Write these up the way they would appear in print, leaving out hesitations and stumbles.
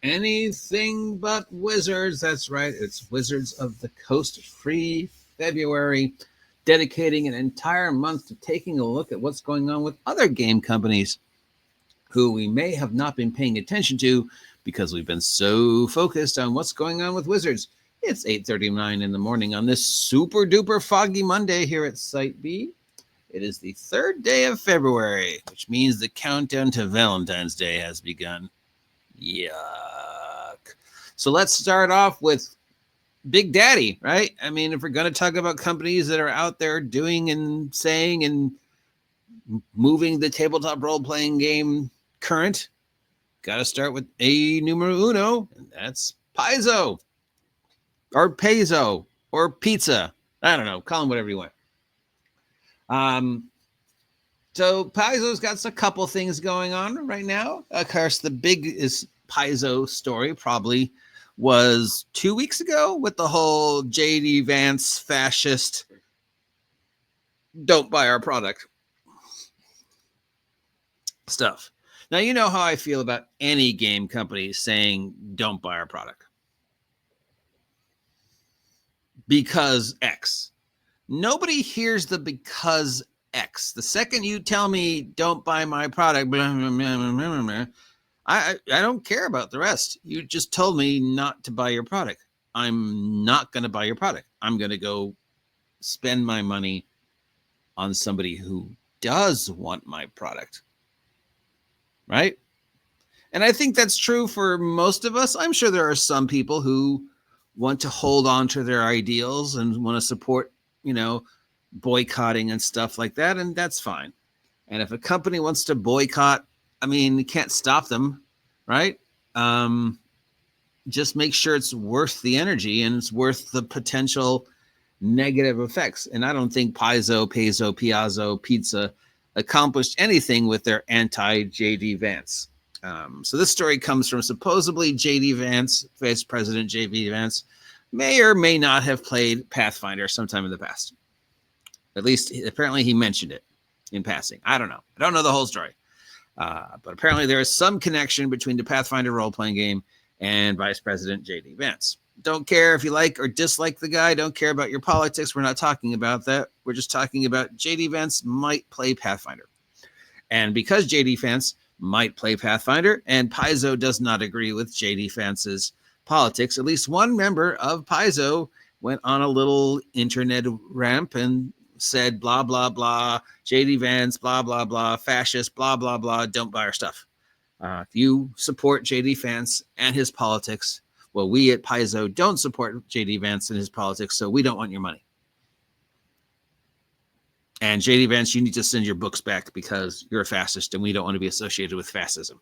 Anything but Wizards. That's right. It's Wizards of the Coast Free February, dedicating an entire month to taking a look at what's going on with other game companies who we may have not been paying attention to because we've been so focused on what's going on with Wizards. It's 8:39 in the morning on this super duper foggy Monday here at Site B. It is the 3rd day of February, which means the countdown to Valentine's Day has begun. Yuck. So let's start off with Big Daddy, right? I mean, if we're going to talk about companies that are out there doing and saying and moving the tabletop role-playing game current, got to start with a numero uno, and that's Paizo. Or Paizo. Or Pizza. I don't know. Call them whatever you want. So Paizo's got a couple things going on right now. Of course, the biggest Paizo story probably was 2 weeks ago with the whole J.D. Vance fascist don't buy our product stuff. Now, you know how I feel about any game company saying don't buy our product. Because X. Nobody hears the because X. The second you tell me don't buy my product, blah, blah, blah, blah, blah, I don't care about the rest. You just told me not to buy your product. I'm not going to buy your product. I'm going to go spend my money on somebody who does want my product. Right? And I think that's true for most of us. I'm sure there are some people who want to hold on to their ideals and want to support, boycotting and stuff like that. And that's fine. And if a company wants to boycott, I mean, you can't stop them, right? Just make sure it's worth the energy and it's worth the potential negative effects. And I don't think Paizo, Piazo, Pizza accomplished anything with their anti-J.D. Vance. So this story comes from supposedly J.D. Vance, Vice President J.D. Vance, may or may not have played Pathfinder sometime in the past. At least, apparently, he mentioned it in passing. I don't know. I don't know the whole story. But apparently, there is some connection between the Pathfinder role-playing game and Vice President J.D. Vance. Don't care if you like or dislike the guy. Don't care about your politics. We're not talking about that. We're just talking about J.D. Vance might play Pathfinder. And because J.D. Vance might play Pathfinder, and Paizo does not agree with J.D. Vance's politics, at least one member of Paizo went on a little internet ramp and said, blah, blah, blah, J.D. Vance, blah, blah, blah, fascist, blah, blah, blah, don't buy our stuff. If you support J.D. Vance and his politics, well, we at Paizo don't support J.D. Vance and his politics, so we don't want your money. And J.D. Vance, you need to send your books back because you're a fascist and we don't want to be associated with fascism.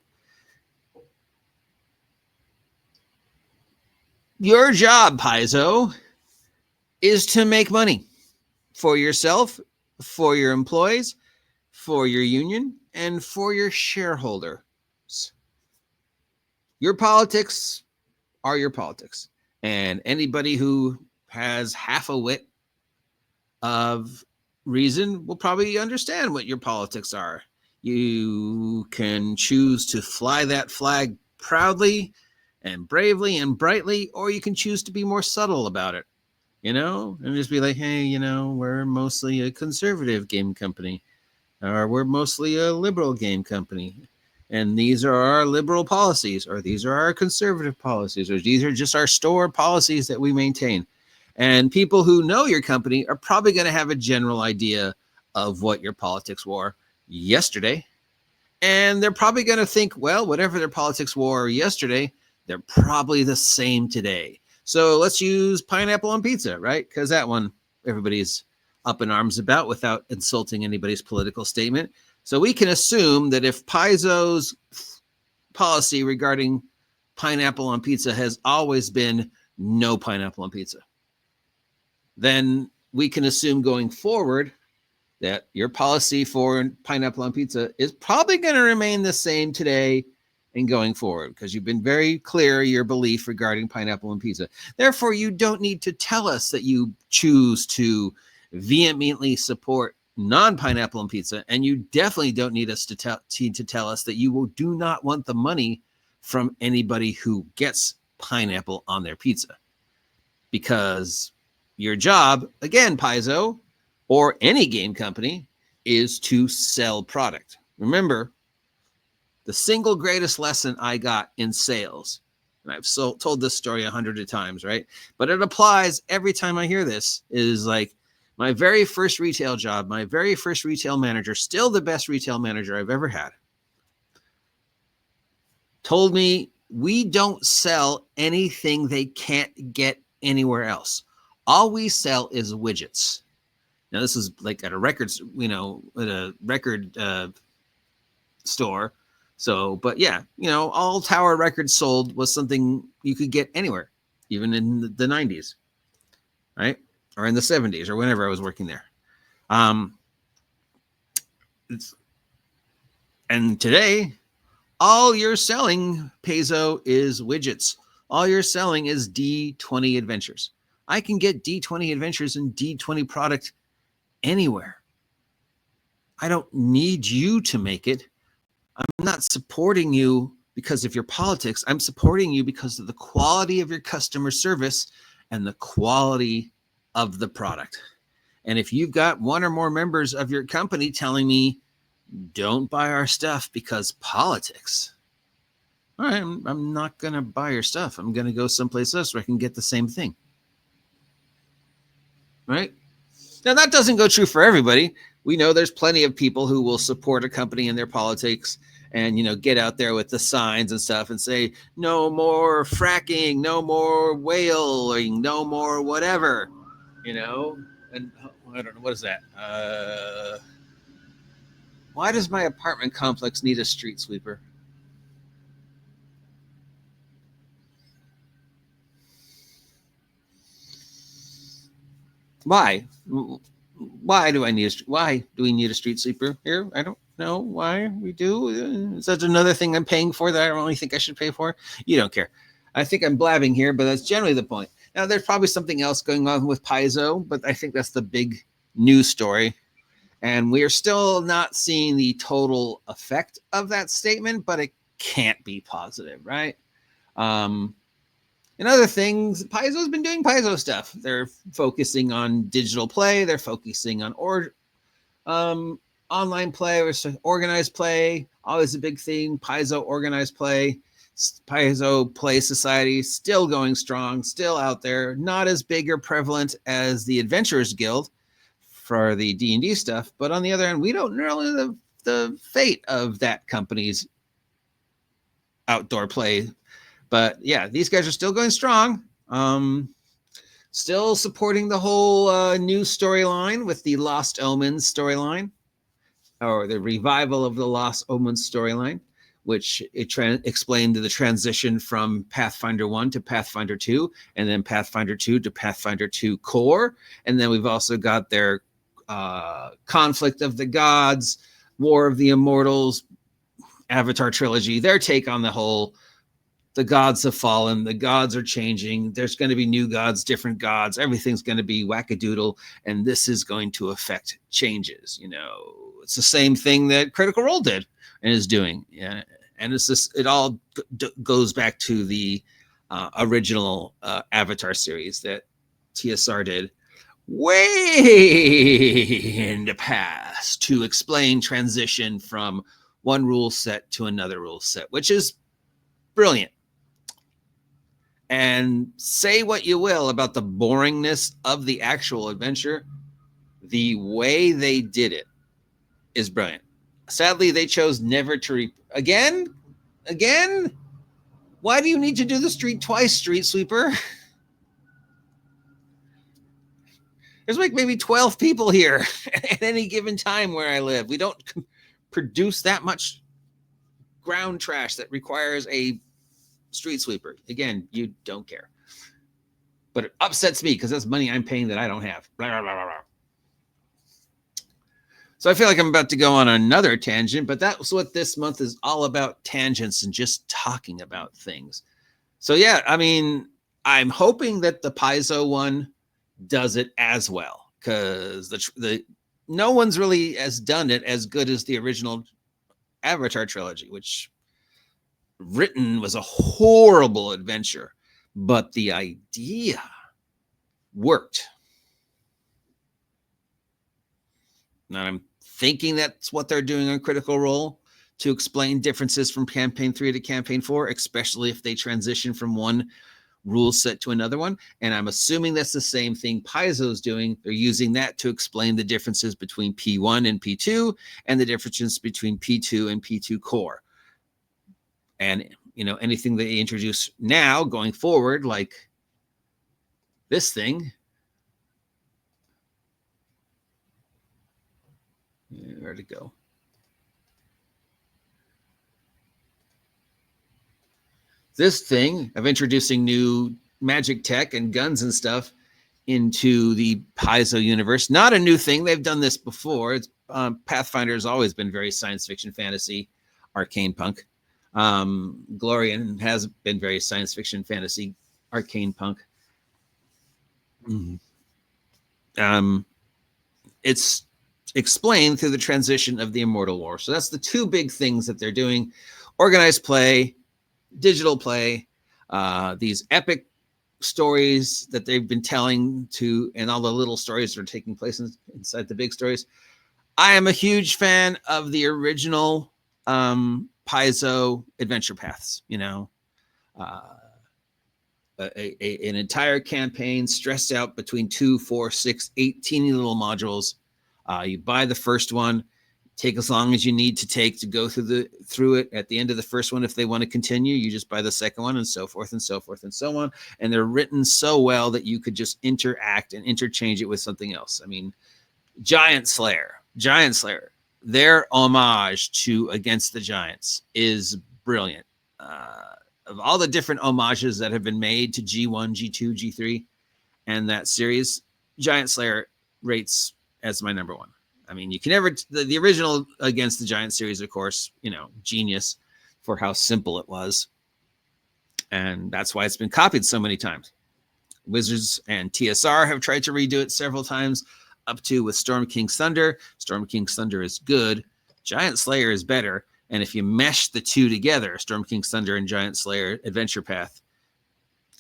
Your job, Paizo, is to make money for yourself, for your employees, for your union, and for your shareholders. Your politics are your politics. And anybody who has half a wit of reason will probably understand what your politics are. You can choose to fly that flag proudly and bravely and brightly, or you can choose to be more subtle about it, and just be like, hey, we're mostly a conservative game company, or we're mostly a liberal game company, and these are our liberal policies, or these are our conservative policies, or these are just our store policies that we maintain. And people who know your company are probably going to have a general idea of what your politics were yesterday. And they're probably going to think, well, whatever their politics were yesterday, they're probably the same today. So let's use pineapple on pizza, right? Because that one everybody's up in arms about without insulting anybody's political statement. So we can assume that if Paizo's policy regarding pineapple on pizza has always been no pineapple on pizza, then we can assume going forward that your policy for pineapple on pizza is probably going to remain the same today and going forward, because you've been very clear your belief regarding pineapple on pizza. Therefore, you don't need to tell us that you choose to vehemently support non-pineapple on pizza, and you definitely don't need us to tell us that you do not want the money from anybody who gets pineapple on their pizza. Because your job, again, Paizo, or any game company, is to sell product. Remember, the single greatest lesson I got in sales, and I've told this story 100 times, right? But it applies every time I hear this, is like my very first retail job, my very first retail manager, still the best retail manager I've ever had, told me, we don't sell anything they can't get anywhere else. All we sell is widgets. Now, this is like at a records, at a record store. So, but yeah, all Tower Records sold was something you could get anywhere, even in the 90s, right? Or in the 70s or whenever I was working there. And today, all you're selling, Paizo, is widgets. All you're selling is D20 adventures. I can get D20 adventures and D20 product anywhere. I don't need you to make it. I'm not supporting you because of your politics. I'm supporting you because of the quality of your customer service and the quality of the product. And if you've got one or more members of your company telling me, don't buy our stuff because politics, all right, I'm not going to buy your stuff. I'm going to go someplace else where I can get the same thing. Right? Now, that doesn't go true for everybody. We know there's plenty of people who will support a company in their politics and, get out there with the signs and stuff and say, no more fracking, no more whaling, no more whatever, and I don't know, what is that? Why does my apartment complex need a street sweeper? Why? Why do we need a street sweeper here? I don't know why we do. Is that another thing I'm paying for that I don't really think I should pay for? You don't care. I think I'm blabbing here, but that's generally the point. Now, there's probably something else going on with Paizo, but I think that's the big news story. And we are still not seeing the total effect of that statement, but it can't be positive, right? And other things, Paizo's been doing Paizo stuff. They're focusing on digital play. They're focusing on online play or organized play. Always a big thing. Paizo organized play. Paizo Play Society still going strong, still out there. Not as big or prevalent as the Adventurers Guild for the D&D stuff. But on the other hand, we don't know the fate of that company's outdoor play. But yeah, these guys are still going strong. Still supporting the whole new storyline with the Lost Omens storyline, or the revival of the Lost Omens storyline, which it explained the transition from Pathfinder 1 to Pathfinder 2, and then Pathfinder 2 to Pathfinder 2 Core. And then we've also got their Conflict of the Gods, War of the Immortals, Avatar trilogy, their take on the whole, the gods have fallen, the gods are changing, there's going to be new gods, different gods, everything's going to be wackadoodle, and this is going to affect changes. It's the same thing that Critical Role did and is doing. Yeah. And it's just, it all goes back to the original Avatar series that TSR did way in the past to explain transition from one rule set to another rule set, which is brilliant. And say what you will about the boringness of the actual adventure, the way they did it is brilliant. Sadly, they chose never to again. Why do you need to do the street twice, Street Sweeper? There's like maybe 12 people here at any given time where I live. We don't produce that much ground trash that requires a street sweeper. Again, you don't care. But it upsets me because that's money I'm paying that I don't have. Blah, blah, blah, blah. So I feel like I'm about to go on another tangent, but that's what this month is all about, tangents and just talking about things. So yeah, I mean, I'm hoping that the Paizo one does it as well, because the no one's really has done it as good as the original Avatar trilogy, which written was a horrible adventure, but the idea worked. Now I'm thinking that's what they're doing on Critical Role, to explain differences from campaign 3 to campaign 4, especially if they transition from one rule set to another one. And I'm assuming that's the same thing Paizo's doing. They're using that to explain the differences between P1 and P2 and the differences between P2 and P2 core. And, you know, anything they introduce now going forward, like this thing. Where'd it go? This thing of introducing new magic tech and guns and stuff into the Paizo universe. Not a new thing. They've done this before. Pathfinder has always been very science fiction, fantasy, arcane punk. Glorian has been very science fiction, fantasy, arcane punk. It's explained through the transition of the Immortal War. So that's the two big things that they're doing: organized play, digital play, these epic stories that they've been telling to, and all the little stories that are taking place inside the big stories. I am a huge fan of the original Paizo adventure paths, you know, an entire campaign stressed out between 2, 4, 6, 8 teeny little modules. You buy the first one, take as long as you need to take to go through it. At the end of the first one, if they want to continue, you just buy the second one, and so forth and so forth and so on. And they're written so well that you could just interact and interchange it with something else. I mean, Giant Slayer, their homage to Against the Giants is brilliant. Of all the different homages that have been made to G1, G2, G3, and that series, Giant Slayer rates as my number one. I mean, you can never, the original Against the Giant series, of course, you know, genius for how simple it was. And that's why it's been copied so many times. Wizards and TSR have tried to redo it several times, up to with Storm King's Thunder. Storm King's Thunder is good. Giant Slayer is better. And if you mesh the two together, Storm King's Thunder and Giant Slayer Adventure Path,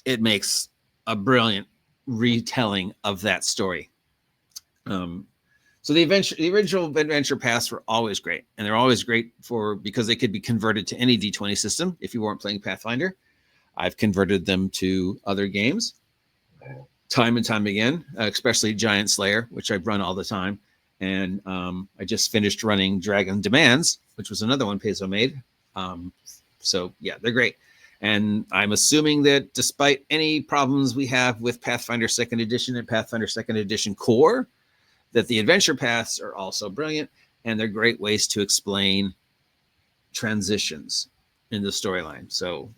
it makes a brilliant retelling of that story. So the original adventure paths were always great, and they're always great because they could be converted to any D20 system. If you weren't playing Pathfinder, I've converted them to other games time and time again, especially Giant Slayer, which I've run all the time. And I just finished running Dragon Demands, which was another one Paizo made. So yeah, they're great. And I'm assuming that despite any problems we have with Pathfinder 2nd Edition and Pathfinder 2nd Edition Core, that the adventure paths are also brilliant, and they're great ways to explain transitions in the storyline. So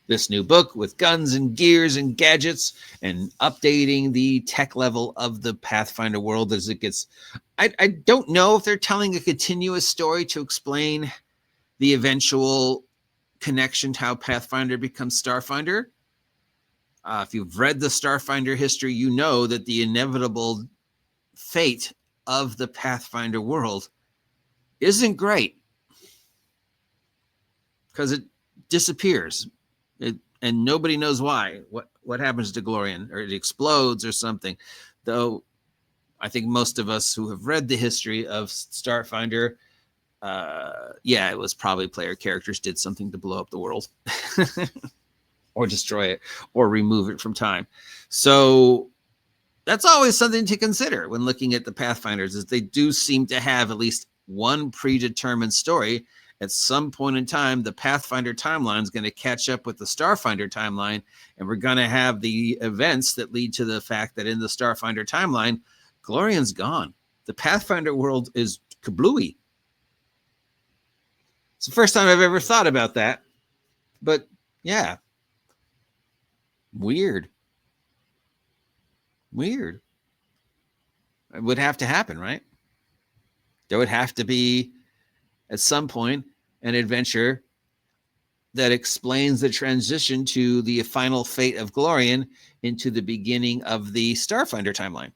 this new book with guns and gears and gadgets and updating the tech level of the Pathfinder world as it gets, I don't know if they're telling a continuous story to explain the eventual connection to how Pathfinder becomes Starfinder. If you've read the Starfinder history, you know that the inevitable fate of the Pathfinder world isn't great, because it disappears, and nobody knows why. What happens to Glorian, or it explodes or something. Though I think most of us who have read the history of Starfinder, yeah, it was probably player characters did something to blow up the world or destroy it or remove it from time. So that's always something to consider when looking at the Pathfinders, is they do seem to have at least one predetermined story. At some point in time, the Pathfinder timeline is going to catch up with the Starfinder timeline, and we're going to have the events that lead to the fact that in the Starfinder timeline, Glorian's gone. The Pathfinder world is kablooey. It's the first time I've ever thought about that, but yeah, weird. It would have to happen, right? There would have to be, at some point, an adventure that explains the transition to the final fate of Glorian into the beginning of the Starfinder timeline.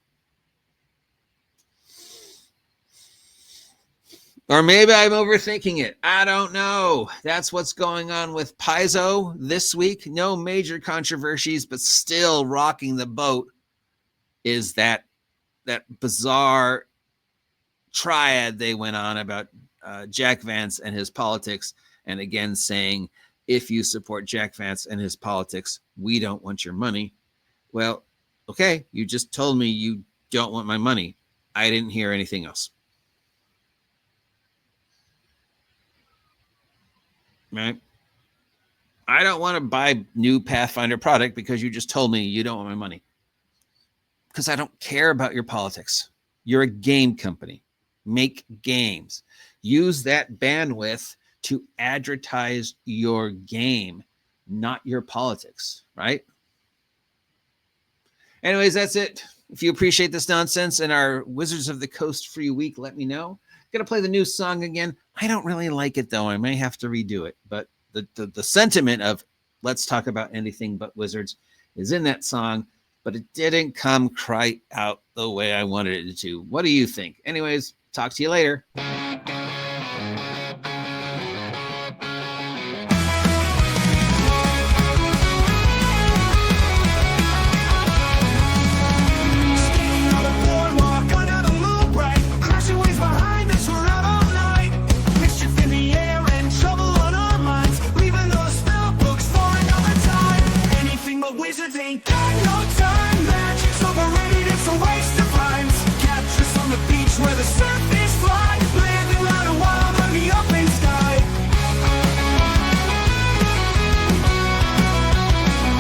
Or maybe I'm overthinking it. I don't know. That's what's going on with Paizo this week. No major controversies, but still rocking the boat is that bizarre triad they went on about Jack Vance and his politics. And again, saying, if you support Jack Vance and his politics, we don't want your money. Well, okay, you just told me you don't want my money. I didn't hear anything else. Right? I don't want to buy new Pathfinder product because you just told me you don't want my money. Because I don't care about your politics. You're a game company. Make games. Use that bandwidth to advertise your game, not your politics, right? Anyways, that's it. If you appreciate this nonsense and our Wizards of the Coast free week, let me know. Gonna play the new song again. I don't really like it though. I may have to redo it, but the sentiment of let's talk about anything but wizards is in that song, but it didn't come quite out the way I wanted it to. What do you think? Anyways, talk to you later. Wizards ain't got no time. Magic's overrated, it's a waste of rhymes. Capture us on the beach where the surf